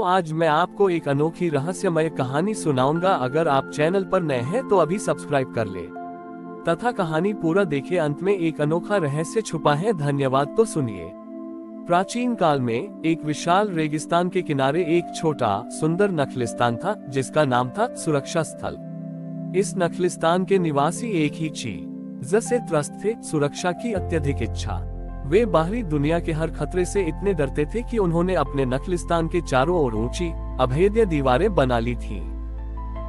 आज मैं आपको एक अनोखी रहस्यमय कहानी सुनाऊंगा। अगर आप चैनल पर नए हैं तो अभी सब्सक्राइब कर ले तथा कहानी पूरा देखें। अंत में एक अनोखा रहस्य छुपा है। धन्यवाद। तो सुनिए। प्राचीन काल में एक विशाल रेगिस्तान के किनारे एक छोटा सुंदर नखलिस्तान था, जिसका नाम था सुरक्षा स्थल। इस नखलिस्तान के निवासी एक ही चीज से त्रस्त थे, सुरक्षा की अत्यधिक इच्छा। वे बाहरी दुनिया के हर खतरे से इतने डरते थे कि उन्होंने अपने नखलिस्तान के चारों ओर ऊंची अभेद्य दीवारें बना ली थीं।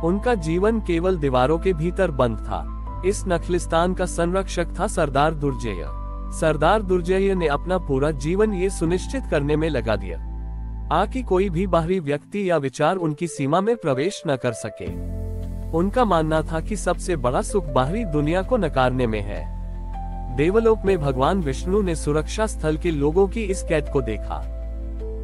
उनका जीवन केवल दीवारों के भीतर बंद था। इस नखलिस्तान का संरक्षक था सरदार दुर्जय। सरदार दुर्जय ने अपना पूरा जीवन ये सुनिश्चित करने में लगा दिया कि कोई भी बाहरी व्यक्ति या विचार उनकी सीमा में प्रवेश न कर सके। उनका मानना था कि सबसे बड़ा सुख बाहरी दुनिया को नकारने में है। देवलोक में भगवान विष्णु ने सुरक्षा स्थल के लोगों की इस कैद को देखा।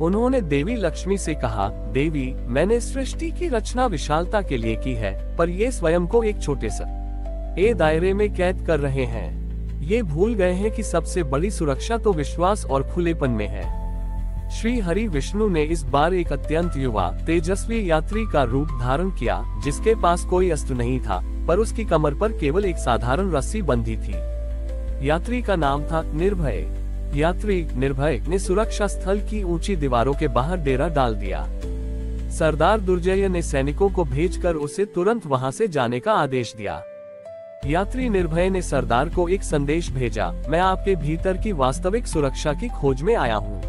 उन्होंने देवी लक्ष्मी से कहा, देवी, मैंने सृष्टि की रचना विशालता के लिए की है, पर ये स्वयं को एक छोटे से दायरे में कैद कर रहे हैं। ये भूल गए हैं कि सबसे बड़ी सुरक्षा तो विश्वास और खुलेपन में है। श्री हरि विष्णु ने इस बार एक अत्यंत युवा तेजस्वी यात्री का रूप धारण किया, जिसके पास कोई अस्त्र नहीं था, पर उसकी कमर पर केवल एक साधारण रस्सी बंधी थी। यात्री का नाम था निर्भय। यात्री निर्भय ने सुरक्षा स्थल की ऊंची दीवारों के बाहर डेरा डाल दिया। सरदार दुर्जय ने सैनिकों को भेजकर उसे तुरंत वहां से जाने का आदेश दिया। यात्री निर्भय ने सरदार को एक संदेश भेजा, मैं आपके भीतर की वास्तविक सुरक्षा की खोज में आया हूँ।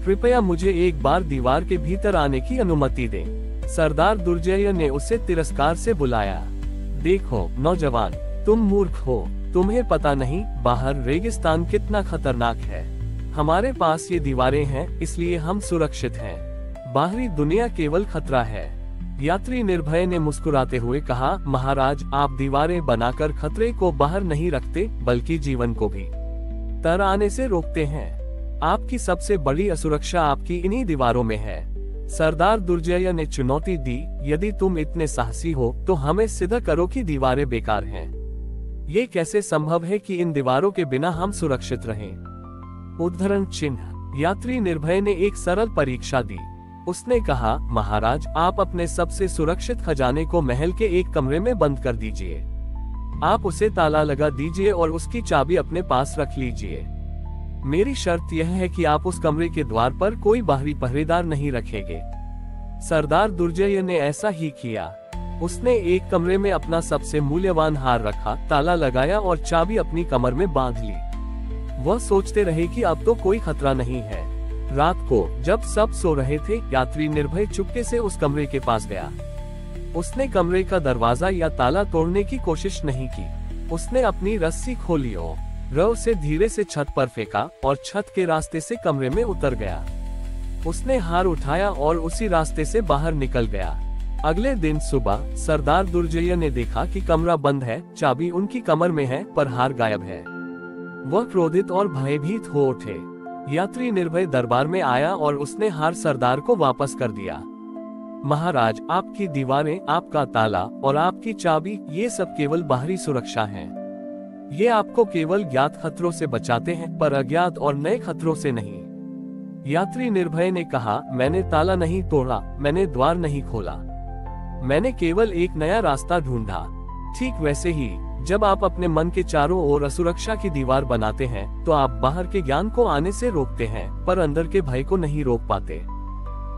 कृपया मुझे एक बार दीवार के भीतर आने की अनुमति दें। सरदार दुर्जय ने उसे तिरस्कार से बुलाया। देखो नौजवान, तुम मूर्ख हो। तुम्हें पता नहीं बाहर रेगिस्तान कितना खतरनाक है। हमारे पास ये दीवारें हैं, इसलिए हम सुरक्षित हैं। बाहरी दुनिया केवल खतरा है। यात्री निर्भय ने मुस्कुराते हुए कहा, महाराज, आप दीवारें बनाकर खतरे को बाहर नहीं रखते, बल्कि जीवन को भी तर आने से रोकते हैं। आपकी सबसे बड़ी असुरक्षा आपकी इन्हीं दीवारों में है। सरदार दुर्जय ने चुनौती दी, यदि तुम इतने साहसी हो तो हमें सिद्ध करो कि दीवारें बेकार हैं। ये कैसे संभव है कि इन दीवारों के बिना हम सुरक्षित रहें? उद्धरण चिन्ह। यात्री निर्भय ने एक सरल परीक्षा दी। उसने कहा, महाराज, आप अपने सबसे सुरक्षित खजाने को महल के एक कमरे में बंद कर दीजिए। आप उसे ताला लगा दीजिए और उसकी चाबी अपने पास रख लीजिए। मेरी शर्त यह है कि आप उस कमरे के द्वार पर कोई बाहरी पहरेदार नहीं रखेंगे। सरदार दुर्जय ने ऐसा ही किया। उसने एक कमरे में अपना सबसे मूल्यवान हार रखा, ताला लगाया और चाबी अपनी कमर में बांध ली। वह सोचते रहे कि अब तो कोई खतरा नहीं है। रात को जब सब सो रहे थे, यात्री निर्भय चुपके से उस कमरे के पास गया। उसने कमरे का दरवाजा या ताला तोड़ने की कोशिश नहीं की। उसने अपनी रस्सी खोली और उसे धीरे से छत पर फेंका और छत के रास्ते से कमरे में उतर गया। उसने हार उठाया और उसी रास्ते से बाहर निकल गया। अगले दिन सुबह सरदार दुर्जय ने देखा कि कमरा बंद है, चाबी उनकी कमर में है, पर हार गायब है। वह क्रोधित और भयभीत हो उठे। यात्री निर्भय दरबार में आया और उसने हार सरदार को वापस कर दिया। महाराज, आपकी दीवारें, आपका ताला और आपकी चाबी, ये सब केवल बाहरी सुरक्षा है। ये आपको केवल ज्ञात खतरों से बचाते हैं, पर अज्ञात और नए खतरों से नहीं। यात्री निर्भय ने कहा, मैंने ताला नहीं तोड़ा, मैंने द्वार नहीं खोला, मैंने केवल एक नया रास्ता ढूंढा। ठीक वैसे ही जब आप अपने मन के चारों ओर असुरक्षा की दीवार बनाते हैं, तो आप बाहर के ज्ञान को आने से रोकते हैं, पर अंदर के भय को नहीं रोक पाते।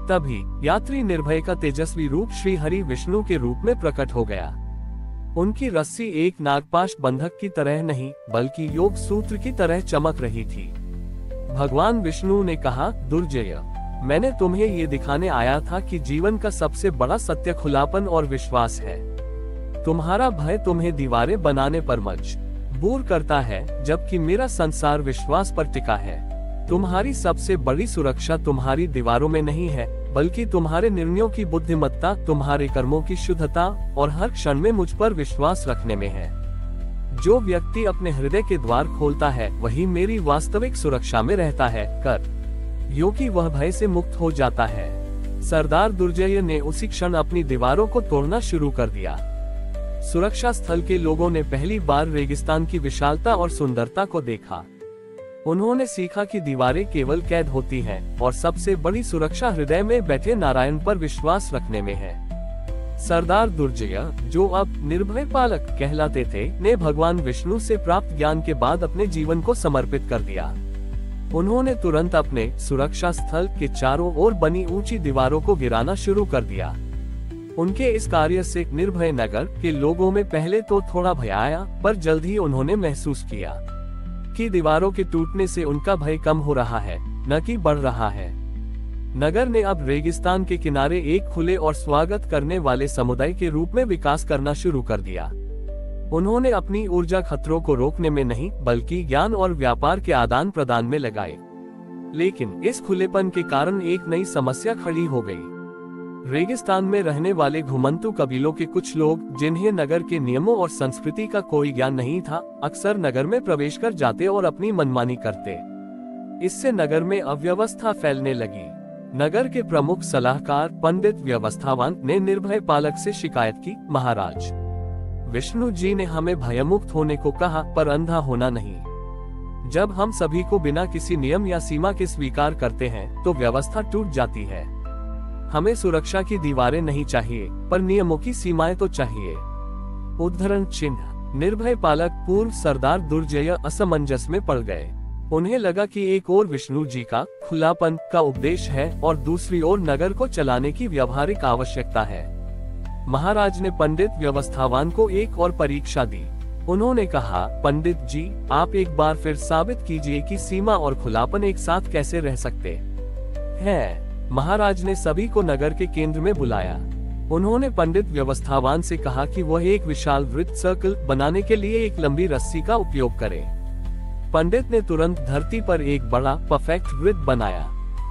तभी यात्री निर्भय का तेजस्वी रूप श्री हरि विष्णु के रूप में प्रकट हो गया। उनकी रस्सी एक नागपाश बंधक की तरह नहीं, बल्कि योग सूत्र की तरह चमक रही थी। भगवान विष्णु ने कहा, दुर्जय, मैंने तुम्हें ये दिखाने आया था कि जीवन का सबसे बड़ा सत्य खुलापन और विश्वास है। तुम्हारा भय तुम्हें दीवारें बनाने पर मजबूर करता है, जबकि मेरा संसार विश्वास पर टिका है। तुम्हारी सबसे बड़ी सुरक्षा तुम्हारी दीवारों में नहीं है, बल्कि तुम्हारे निर्णयों की बुद्धिमत्ता, तुम्हारे कर्मों की शुद्धता और हर क्षण में मुझ पर विश्वास रखने में है। जो व्यक्ति अपने हृदय के द्वार खोलता है, वही मेरी वास्तविक सुरक्षा में रहता है, क्योंकि वह भय से मुक्त हो जाता है। सरदार दुर्जय ने उसी क्षण अपनी दीवारों को तोड़ना शुरू कर दिया। सुरक्षा स्थल के लोगों ने पहली बार रेगिस्तान की विशालता और सुंदरता को देखा। उन्होंने सीखा कि दीवारें केवल कैद होती हैं और सबसे बड़ी सुरक्षा हृदय में बैठे नारायण पर विश्वास रखने में है। सरदार दुर्जय, जो अब निर्भय पालक कहलाते थे, ने भगवान विष्णु से प्राप्त ज्ञान के बाद अपने जीवन को समर्पित कर दिया। उन्होंने तुरंत अपने सुरक्षा स्थल के चारों ओर बनी ऊंची दीवारों को गिराना शुरू कर दिया। उनके इस कार्य से निर्भय नगर के लोगों में पहले तो थोड़ा भय आया, पर जल्द ही उन्होंने महसूस किया कि दीवारों के टूटने से उनका भय कम हो रहा है, न कि बढ़ रहा है। नगर ने अब रेगिस्तान के किनारे एक खुले और स्वागत करने वाले समुदाय के रूप में विकास करना शुरू कर दिया। उन्होंने अपनी ऊर्जा खतरों को रोकने में नहीं, बल्कि ज्ञान और व्यापार के आदान प्रदान में लगाए। लेकिन इस खुलेपन के कारण एक नई समस्या खड़ी हो गई। रेगिस्तान में रहने वाले घुमंतु कबीलों के कुछ लोग, जिन्हें नगर के नियमों और संस्कृति का कोई ज्ञान नहीं था, अक्सर नगर में प्रवेश कर जाते और अपनी मनमानी करते। इससे नगर में अव्यवस्था फैलने लगी। नगर के प्रमुख सलाहकार पंडित व्यवस्थावान ने निर्भय पालक से शिकायत की, महाराज, विष्णु जी ने हमें भयमुक्त होने को कहा, पर अंधा होना नहीं। जब हम सभी को बिना किसी नियम या सीमा के स्वीकार करते हैं, तो व्यवस्था टूट जाती है। हमें सुरक्षा की दीवारें नहीं चाहिए, पर नियमों की सीमाएं तो चाहिए। उद्धरण चिन्ह। निर्भय पालक पूर्व सरदार दुर्जय असमंजस में पड़ गए। उन्हें लगा कि एक ओर विष्णु जी का खुलापन का उपदेश है और दूसरी ओर नगर को चलाने की व्यावहारिक आवश्यकता है। महाराज ने पंडित व्यवस्थावान को एक और परीक्षा दी। उन्होंने कहा, पंडित जी, आप एक बार फिर साबित कीजिए कि सीमा और खुलापन एक साथ कैसे रह सकते हैं। महाराज ने सभी को नगर के केंद्र में बुलाया। उन्होंने पंडित व्यवस्थावान से कहा कि वह एक विशाल वृत्त सर्कल बनाने के लिए एक लंबी रस्सी का उपयोग करे। पंडित ने तुरंत धरती पर एक बड़ा परफेक्ट वृत्त बनाया।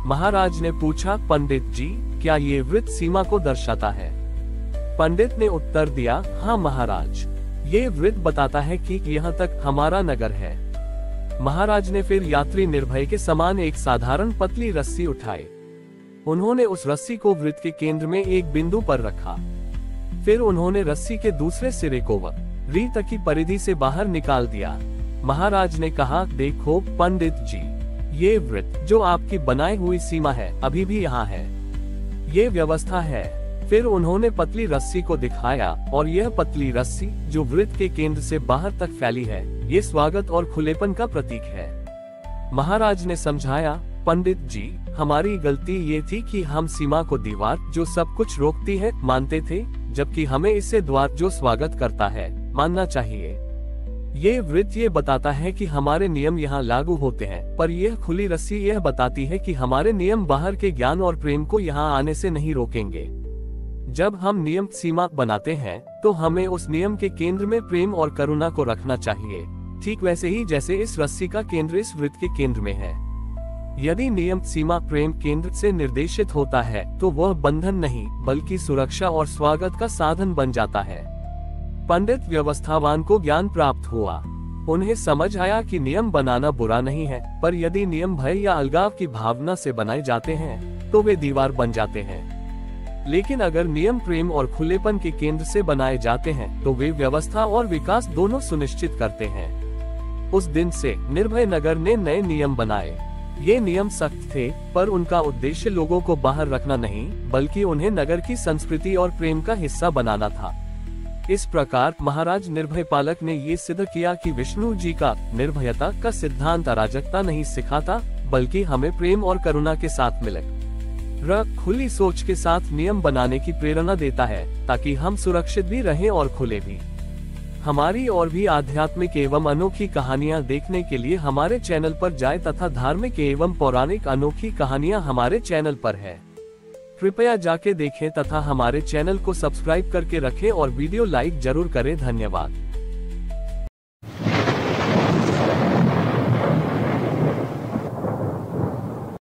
महाराज ने पूछा, पंडित जी, क्या ये वृत्त सीमा को दर्शाता है? पंडित ने उत्तर दिया, हाँ महाराज, ये वृत्त बताता है कि यहाँ तक हमारा नगर है। महाराज ने फिर यात्री निर्भय के समान एक साधारण पतली रस्सी उठाई। उन्होंने उस रस्सी को वृत्त के केंद्र में एक बिंदु पर रखा। फिर उन्होंने रस्सी के दूसरे सिरे को री तक की परिधि से बाहर निकाल दिया। महाराज ने कहा, देखो पंडित जी, ये वृत्त जो आपकी बनाई हुई सीमा है, अभी भी यहाँ है। ये व्यवस्था है। फिर उन्होंने पतली रस्सी को दिखाया, और यह पतली रस्सी जो वृत्त के केंद्र से बाहर तक फैली है, ये स्वागत और खुलेपन का प्रतीक है। महाराज ने समझाया, पंडित जी, हमारी गलती ये थी कि हम सीमा को दीवार जो सब कुछ रोकती है मानते थे, जबकि हमें इसे द्वार जो स्वागत करता है मानना चाहिए। ये वृत्त ये बताता है कि हमारे नियम यहाँ लागू होते हैं, पर यह खुली रस्सी यह बताती है कि हमारे नियम बाहर के ज्ञान और प्रेम को यहाँ आने से नहीं रोकेंगे। जब हम नियम सीमा बनाते हैं, तो हमें उस नियम के केंद्र में प्रेम और करुणा को रखना चाहिए, ठीक वैसे ही जैसे इस रस्सी का केंद्र इस वृत्त के केंद्र में है। यदि नियम सीमा प्रेम केंद्र से निर्देशित होता है, तो वह बंधन नहीं, बल्कि सुरक्षा और स्वागत का साधन बन जाता है। पंडित व्यवस्थावान को ज्ञान प्राप्त हुआ। उन्हें समझ आया कि नियम बनाना बुरा नहीं है, पर यदि नियम भय या अलगाव की भावना से बनाए जाते हैं, तो वे दीवार बन जाते हैं। लेकिन अगर नियम प्रेम और खुलेपन के केंद्र से बनाए जाते हैं, तो वे व्यवस्था और विकास दोनों सुनिश्चित करते हैं। उस दिन से निर्भय नगर ने नए नियम बनाए। ये नियम सख्त थे, पर उनका उद्देश्य लोगों को बाहर रखना नहीं, बल्कि उन्हें नगर की संस्कृति और प्रेम का हिस्सा बनाना था। इस प्रकार महाराज निर्भय पालक ने ये सिद्ध किया कि विष्णु जी का निर्भयता का सिद्धांत अराजकता नहीं सिखाता, बल्कि हमें प्रेम और करुणा के साथ मिले खुली सोच के साथ नियम बनाने की प्रेरणा देता है, ताकि हम सुरक्षित भी रहें और खुले भी। हमारी और भी आध्यात्मिक एवं अनोखी कहानियाँ देखने के लिए हमारे चैनल पर जाएं तथा धार्मिक एवं पौराणिक अनोखी कहानियाँ हमारे चैनल पर है। कृपया जाके देखें तथा हमारे चैनल को सब्सक्राइब करके रखें और वीडियो लाइक जरूर करें। धन्यवाद।